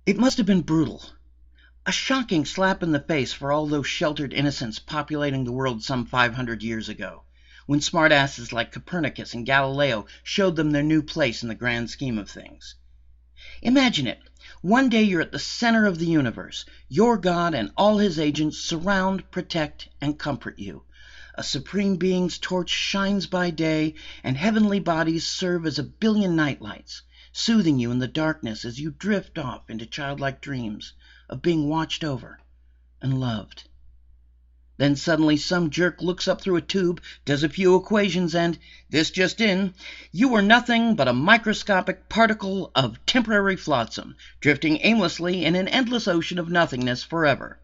It must have been brutal. A shocking slap in the face for all those sheltered innocents populating the world some 500 years ago, when smartasses like Copernicus and Galileo showed them their new place in the grand scheme of things. Imagine it. One day you're at the center of the universe. Your God and all his agents surround, protect, and comfort you. A supreme being's torch shines by day, and heavenly bodies serve as a billion nightlights, soothing you in the darkness as you drift off into childlike dreams of being watched over and loved. Then suddenly some jerk looks up through a tube, does a few equations, and, this just in, you are nothing but a microscopic particle of temporary flotsam, drifting aimlessly in an endless ocean of nothingness forever.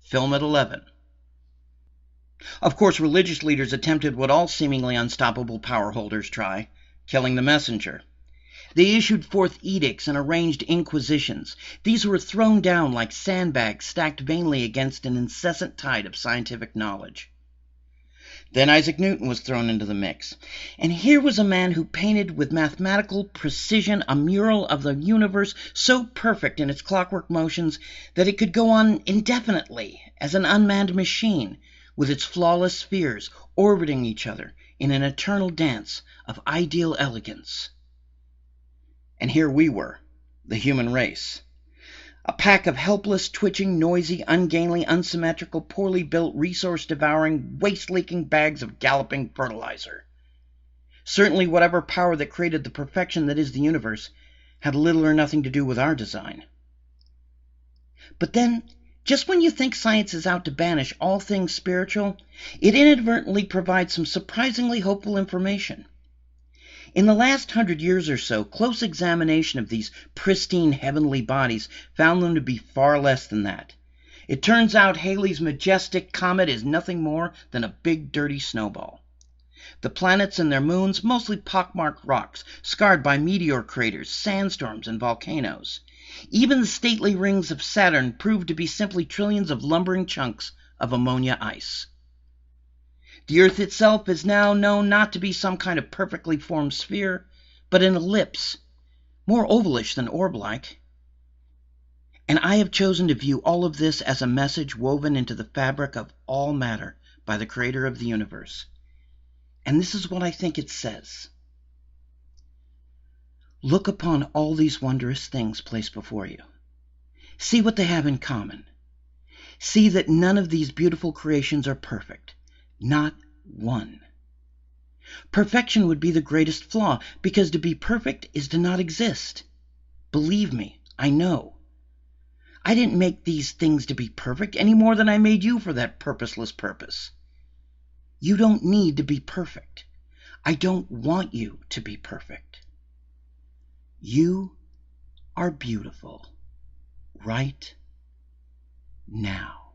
Film at 11. Of course, religious leaders attempted what all seemingly unstoppable power holders try, killing the messenger. They issued forth edicts and arranged inquisitions. These were thrown down like sandbags stacked vainly against an incessant tide of scientific knowledge. Then Isaac Newton was thrown into the mix. And here was a man who painted with mathematical precision a mural of the universe so perfect in its clockwork motions that it could go on indefinitely as an unmanned machine, with its flawless spheres orbiting each other in an eternal dance of ideal elegance. And here we were, the human race. A pack of helpless, twitching, noisy, ungainly, unsymmetrical, poorly built, resource-devouring, waste-leaking bags of galloping fertilizer. Certainly whatever power that created the perfection that is the universe had little or nothing to do with our design. But then, just when you think science is out to banish all things spiritual, it inadvertently provides some surprisingly hopeful information. In the last 100 years or so, close examination of these pristine heavenly bodies found them to be far less than that. It turns out Halley's majestic comet is nothing more than a big dirty snowball. The planets and their moons, mostly pockmarked rocks, scarred by meteor craters, sandstorms, and volcanoes. Even the stately rings of Saturn proved to be simply trillions of lumbering chunks of ammonia ice. The Earth itself is now known not to be some kind of perfectly formed sphere, but an ellipse, more ovalish than orb-like. And I have chosen to view all of this as a message woven into the fabric of all matter by the Creator of the universe. And this is what I think it says. Look upon all these wondrous things placed before you. See what they have in common. See that none of these beautiful creations are perfect. Not one. Perfection would be the greatest flaw, because to be perfect is to not exist. Believe me, I know. I didn't make these things to be perfect any more than I made you for that purposeless purpose. You don't need to be perfect. I don't want you to be perfect. You are beautiful right now.